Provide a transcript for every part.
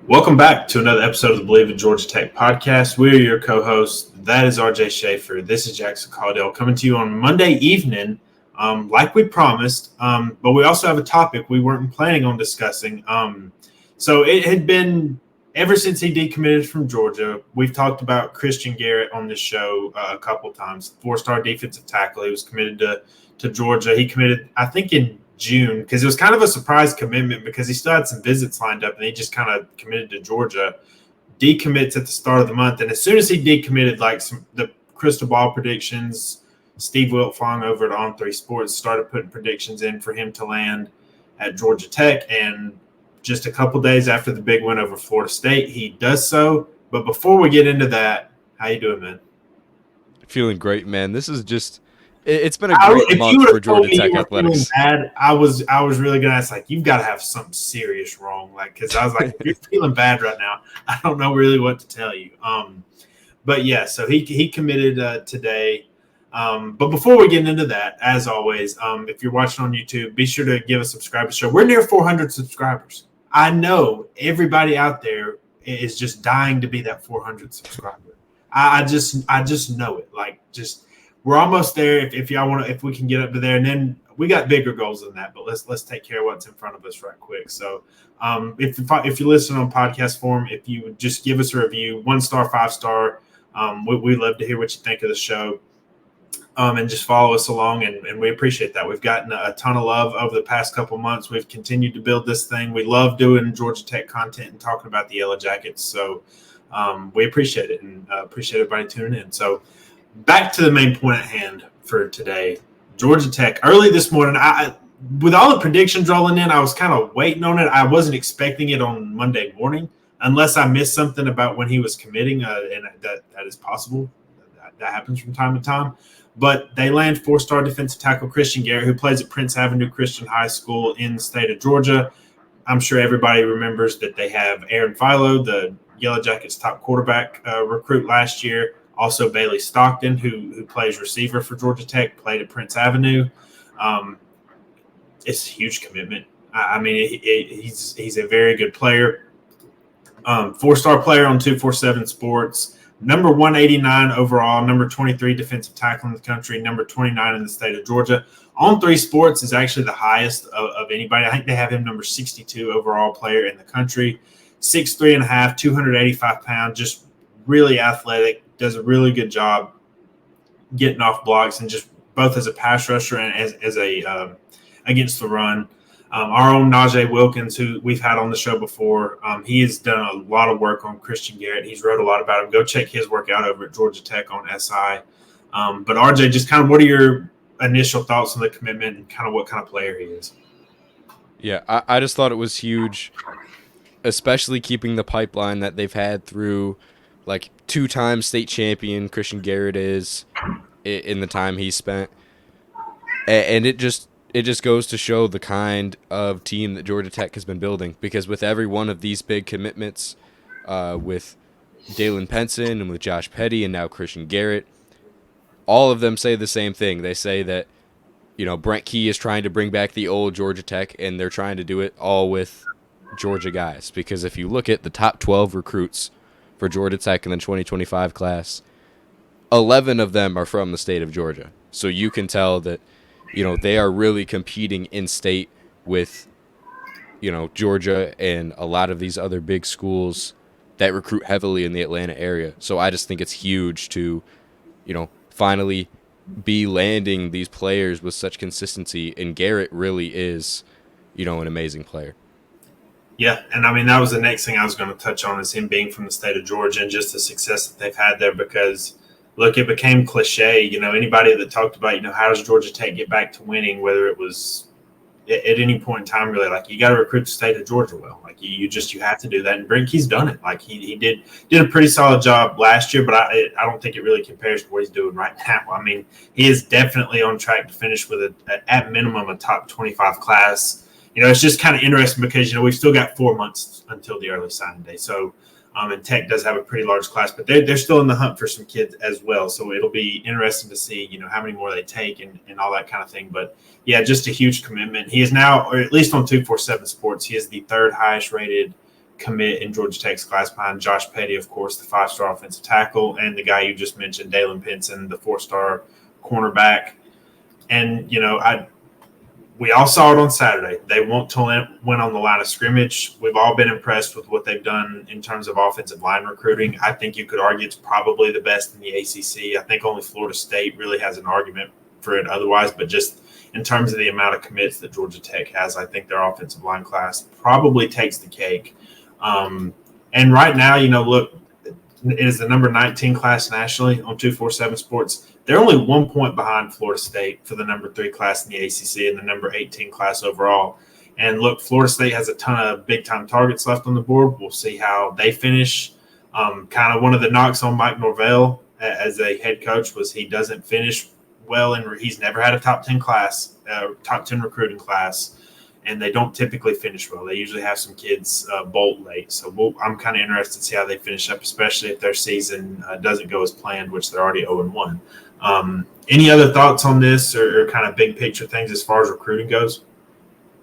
Welcome back to another episode of the Believe in Georgia Tech podcast. We're your co-hosts. That is RJ Schafer. This is Jackson Caudell coming to you on Monday evening, like we promised. But we also have a topic we weren't planning on discussing. So it had been ever since he decommitted from Georgia. We've talked about Christian Garrett on this show a couple times. 4-star defensive tackle. He was committed to Georgia. He committed, I think, in June, because it was kind of a surprise commitment because he still had some visits lined up and he just kind of committed to Georgia. Decommits at the start of the month, and as soon as he decommitted, like the crystal ball predictions, Steve Wiltfong over at On3 Sports started putting predictions in for him to land at Georgia Tech, and just a couple days after the big win over Florida State, he does so. But before we get into that, how you doing, man? Feeling great, man. This is just it's been a great month for Georgia Tech athletics. Bad, I was really gonna ask, like, you've got to have something serious wrong, like, because I was like, if you're feeling bad right now, I don't know really what to tell you. But yeah, so he committed today. But before we get into that, as always, if you're watching on YouTube, be sure to give us a subscribe to the show. We're near 400 subscribers. I know everybody out there is just dying to be that 400 subscriber. I just know it. Like, just we're almost there. If y'all want to, if we can get up to there, and then we got bigger goals than that. But let's take care of what's in front of us right quick. So, if you listen on podcast form, if you would just give us a review, 1 star, 5 star, we love to hear what you think of the show. And just follow us along, and we appreciate that. We've gotten a ton of love over the past couple months. We've continued to build this thing. We love doing Georgia Tech content and talking about the Yellow Jackets. So we appreciate it, and appreciate everybody tuning in. So back to the main point at hand for today. Georgia Tech, early this morning, with all the predictions rolling in, I was kind of waiting on it. I wasn't expecting it on Monday morning, unless I missed something about when he was committing, and that is possible. That happens from time to time. But they land 4-star defensive tackle Christian Garrett, who plays at Prince Avenue Christian High School in the state of Georgia. I'm sure everybody remembers that they have Aaron Philo, the Yellow Jackets' top quarterback recruit last year. Also Bailey Stockton, who plays receiver for Georgia Tech, played at Prince Avenue. It's a huge commitment. I mean, he's a very good player. 4-star player on 247 Sports. Number 189 overall, number 23 defensive tackle in the country, number 29 in the state of Georgia. On3 Sports is actually the highest of anybody. I think they have him number 62 overall player in the country. 6'3.5", 285 pounds, just really athletic, does a really good job getting off blocks, and just both as a pass rusher and as a against the run. Our own Najee Wilkins, who we've had on the show before, he has done a lot of work on Christian Garrett. He's wrote a lot about him. Go check his work out over at Georgia Tech on SI. But RJ, just kind of what are your initial thoughts on the commitment and kind of what kind of player he is? Yeah, I just thought it was huge, especially keeping the pipeline that they've had through, like, 2-time state champion Christian Garrett is in the time he spent. And it just goes to show the kind of team that Georgia Tech has been building, because with every one of these big commitments, with Dalen Penson and with Josh Petty and now Christian Garrett, all of them say the same thing. They say that, Brent Key is trying to bring back the old Georgia Tech, and they're trying to do it all with Georgia guys. Because if you look at the top 12 recruits for Georgia Tech in the 2025 class, 11 of them are from the state of Georgia. So you can tell that they are really competing in state with, Georgia and a lot of these other big schools that recruit heavily in the Atlanta area. So I just think it's huge to, finally be landing these players with such consistency. And Garrett really is, an amazing player. Yeah, and I mean, that was the next thing I was going to touch on, is him being from the state of Georgia and just the success that they've had there, because look, it became cliche. Anybody that talked about, how does Georgia Tech get back to winning, whether it was at any point in time, really, like, you got to recruit the state of Georgia well. Like, you have to do that. And Brent Key's done it. Like, he did a pretty solid job last year, but I don't think it really compares to what he's doing right now. I mean, he is definitely on track to finish with at minimum a top 25 class. It's just kind of interesting because, we've still got 4 months until the early signing day. So, and Tech does have a pretty large class, but they're still in the hunt for some kids as well. So it'll be interesting to see, how many more they take and all that kind of thing. But yeah, just a huge commitment. He is now, or at least on 247 Sports, he is the third highest rated commit in Georgia Tech's class behind Josh Petty, of course, the 5-star offensive tackle, and the guy you just mentioned, Dalen Pinson, the 4-star cornerback. And, we all saw it on Saturday. They want to win on the line of scrimmage. We've all been impressed with what they've done in terms of offensive line recruiting. I think you could argue it's probably the best in the ACC. I think only Florida State really has an argument for it otherwise, but just in terms of the amount of commits that Georgia Tech has, I think their offensive line class probably takes the cake. And right now, look, it is the number 19 class nationally on 247 Sports. They're only 1 point behind Florida State for the number 3 class in the ACC and the number 18 class overall. And look, Florida State has a ton of big-time targets left on the board. We'll see how they finish. Kind of one of the knocks on Mike Norvell as a head coach was he doesn't finish well, and he's never had a top 10 class, top 10 recruiting class, and they don't typically finish well. They usually have some kids bolt late. So I'm kind of interested to see how they finish up, especially if their season doesn't go as planned, which they're already 0-1. Any other thoughts on this or kind of big picture things as far as recruiting goes?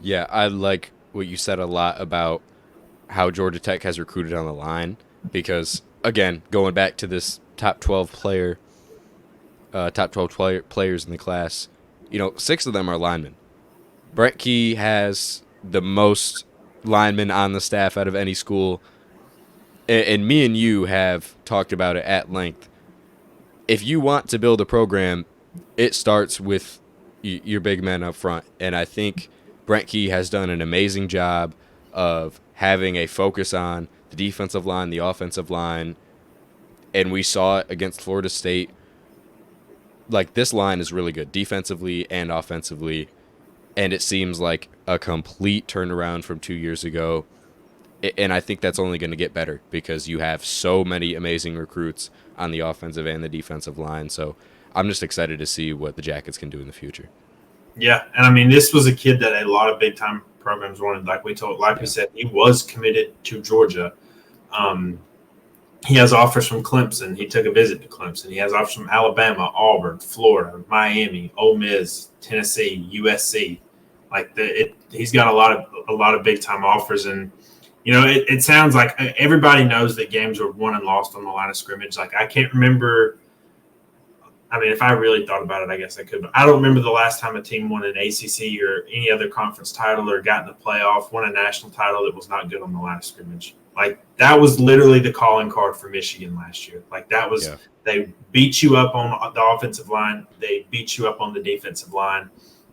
Yeah, I like what you said a lot about how Georgia Tech has recruited on the line because, again, going back to this top 12 players in the class, 6 of them are linemen. Brent Key has the most linemen on the staff out of any school, and me and you have talked about it at length. If you want to build a program, it starts with your big men up front. And I think Brent Key has done an amazing job of having a focus on the defensive line, the offensive line. And we saw it against Florida State. Like, this line is really good defensively and offensively. And it seems like a complete turnaround from 2 years ago. And I think that's only going to get better because you have so many amazing recruits on the offensive and the defensive line. So I'm just excited to see what the Jackets can do in the future. Yeah, and I mean, this was a kid that a lot of big-time programs wanted. Like we said, he was committed to Georgia. He has offers from Clemson. He took a visit to Clemson. He has offers from Alabama, Auburn, Florida, Miami, Ole Miss, Tennessee, USC. He's got a lot of big-time offers, and it sounds like everybody knows that games were won and lost on the line of scrimmage. Like, I can't remember. I mean, if I really thought about it, I guess I could. But I don't remember the last time a team won an ACC or any other conference title or got in the playoff, won a national title that was not good on the line of scrimmage. Like, that was literally the calling card for Michigan last year. Like, that was They beat you up on the offensive line. They beat you up on the defensive line.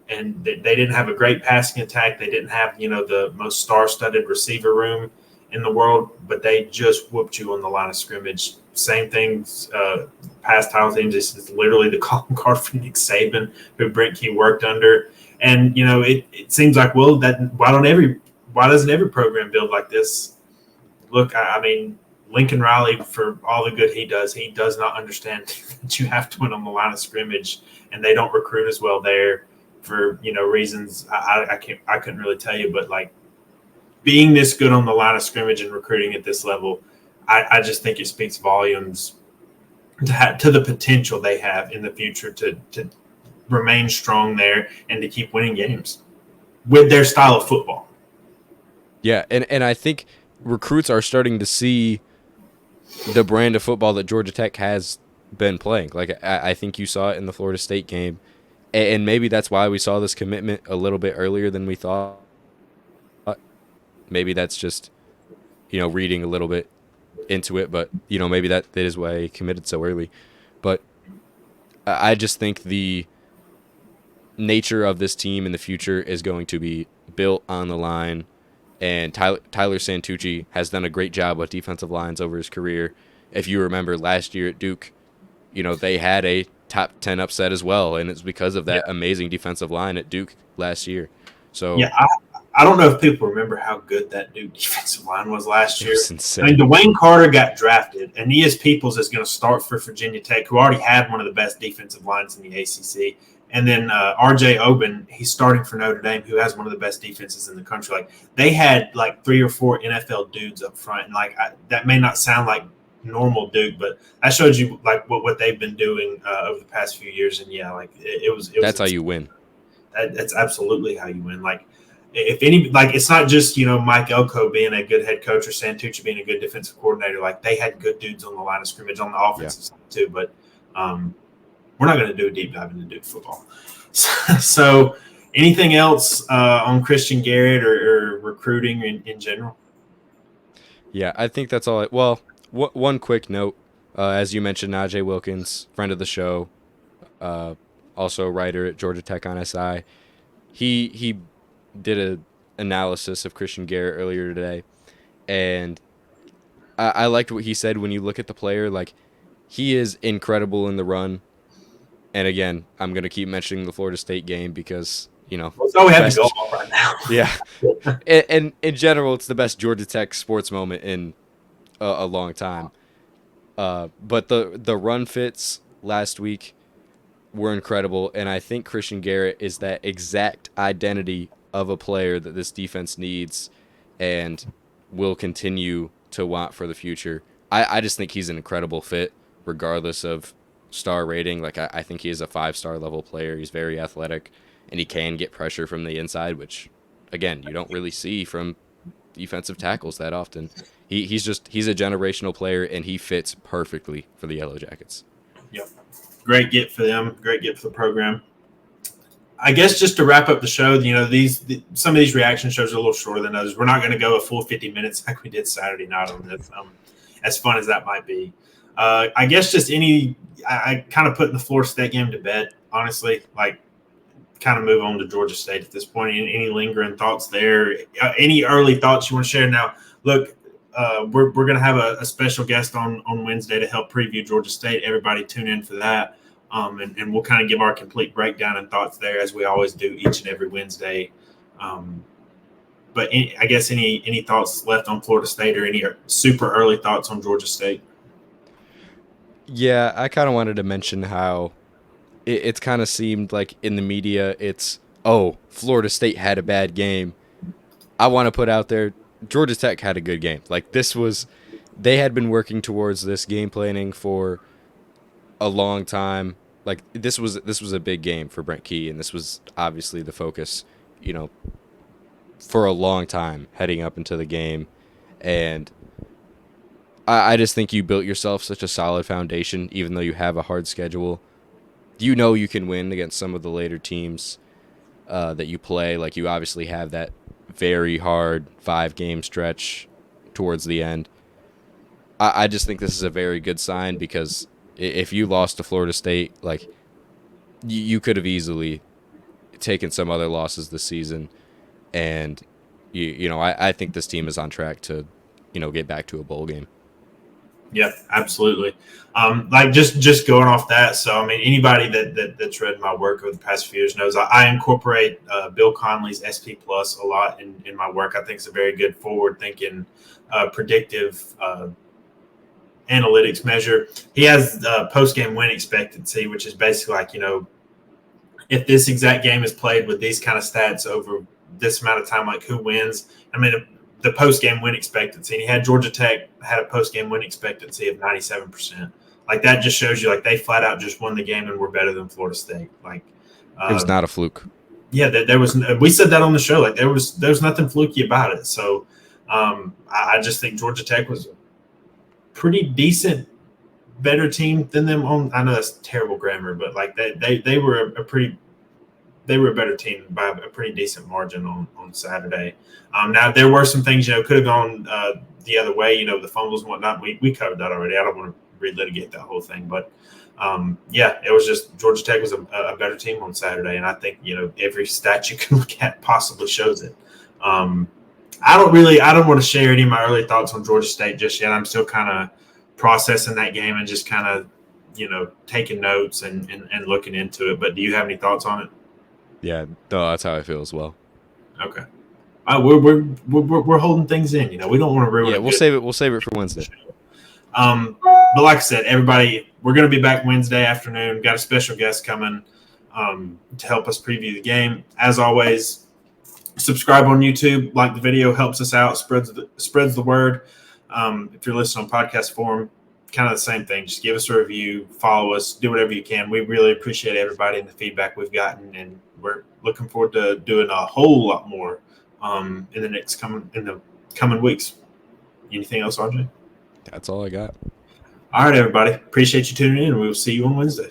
And they didn't have a great passing attack. They didn't have, the most star-studded receiver room in the world, but they just whooped you on the line of scrimmage. Same things, past title teams. This is literally the calling card for Nick Saban, who Brent Key worked under. And, it seems like, why doesn't every program build like this? Look, I mean, Lincoln Riley, for all the good he does not understand that you have to win on the line of scrimmage, and they don't recruit as well there. For reasons I couldn't really tell you, but like being this good on the line of scrimmage and recruiting at this level, I just think it speaks volumes to the potential they have in the future to remain strong there and to keep winning games with their style of football. Yeah, and I think recruits are starting to see the brand of football that Georgia Tech has been playing. Like, I think you saw it in the Florida State game. And maybe that's why we saw this commitment a little bit earlier than we thought. Maybe that's just, reading a little bit into it. But, maybe that is why he committed so early. But I just think the nature of this team in the future is going to be built on the line. And Tyler Santucci has done a great job with defensive lines over his career. If you remember last year at Duke, they had a top 10 upset as well, and it's because of that amazing defensive line at Duke last year. So I don't know if people remember how good that Duke defensive line was last year. It's insane. I mean, Dwayne Carter got drafted, and Nias Peoples is going to start for Virginia Tech, who already had one of the best defensive lines in the ACC. And then R.J. Oben, he's starting for Notre Dame, who has one of the best defenses in the country. Like, they had 3 or 4 NFL dudes up front, and that may not sound like normal Duke, but that showed you what they've been doing over the past few years. And it was that's how you win. That's absolutely how you win. Like, if any, like, it's not just, Mike Elko being a good head coach or Santucci being a good defensive coordinator. Like, they had good dudes on the line of scrimmage on the offensive side too. But we're not going to do a deep dive into Duke football. So anything else on Christian Garrett or recruiting in general? Yeah, I think that's all. Well, one quick note. As you mentioned, Najee Wilkins, friend of the show, uh, also a writer at Georgia Tech on SI. He did an analysis of Christian Garrett earlier today, and I liked what he said. When you look at the player, like, he is incredible in the run. And again, I'm gonna keep mentioning the Florida State game because That's all we have to go off right now. Yeah, and in general, it's the best Georgia Tech sports moment in a long time. But the run fits last week were incredible, and I think Christian Garrett is that exact identity of a player that this defense needs and will continue to want for the future. I just think he's an incredible fit, regardless of star rating. Like, I think he is a 5-star level player. He's very athletic, and he can get pressure from the inside, which, again, you don't really see from defensive tackles that often. He's a generational player, and he fits perfectly for the Yellow Jackets. Yep. Great get for them. Great get for the program. I guess just to wrap up the show, some of these reaction shows are a little shorter than others. We're not going to go a full 50 minutes like we did Saturday night on this, as fun as that might be. I guess just I kind of put the Florida State game to bed, honestly. Like, kind of move on to Georgia State at this point. Any lingering thoughts there? Any early thoughts you want to share? Now, look, we're going to have a special guest on Wednesday to help preview Georgia State. Everybody tune in for that. And we'll kind of give our complete breakdown and thoughts there, as we always do each and every Wednesday. But I guess any thoughts left on Florida State, or any super early thoughts on Georgia State? Yeah, I kind of wanted to mention how it's kind of seemed like in the media Florida State had a bad game. I want to put out there, Georgia Tech had a good game. Like, they had been working towards this game planning for a long time. Like, this was a big game for Brent Key, and this was obviously the focus, for a long time heading up into the game. And I just think you built yourself such a solid foundation, even though you have a hard schedule. You can win against some of the later teams that you play. Like, you obviously have that very hard 5-game stretch towards the end. I just think this is a very good sign, because if you lost to Florida State, like, you could have easily taken some other losses this season. And, I think this team is on track to, get back to a bowl game. Yeah, absolutely. Like, just going off that. So, I mean, anybody that's read my work over the past few years knows I incorporate Bill Conley's SP Plus a lot in my work. I think it's a very good forward-thinking, predictive analytics measure. He has post-game win expectancy, which is basically like, if this exact game is played with these kind of stats over this amount of time, like, who wins. I mean, the post-game win expectancy, and he had Georgia Tech had a post-game win expectancy of 97%. Like, that just shows you, like, they flat out just won the game and were better than Florida State. Like, it was not a fluke. Yeah, there was. We said that on the show. Like, there was nothing fluky about it. So, I just think Georgia Tech was a pretty decent, better team than them. I know that's terrible grammar, but like they were a better team by a pretty decent margin on Saturday. Now, there were some things, could have gone the other way, the fumbles and whatnot. We covered that already. I don't want to relitigate that whole thing. But, it was just Georgia Tech was a better team on Saturday. And I think, every stat you can look at possibly shows it. I don't want to share any of my early thoughts on Georgia State just yet. I'm still kind of processing that game and just kind of, taking notes and looking into it. But do you have any thoughts on it? Yeah, no, that's how I feel as well. Okay. We're holding things in. We don't want to ruin. Yeah, we'll save it. We'll save it for Wednesday. But like I said, everybody, we're going to be back Wednesday afternoon. Got a special guest coming to help us preview the game. As always, subscribe on YouTube. Like the video, helps us out. Spreads the word. If you're listening on podcast form, kind of the same thing. Just give us a review, follow us, do whatever you can. We really appreciate everybody and the feedback we've gotten, and we're looking forward to doing a whole lot more in the coming weeks. Anything else, RJ? That's all I got. All right, everybody. Appreciate you tuning in, and we will see you on Wednesday.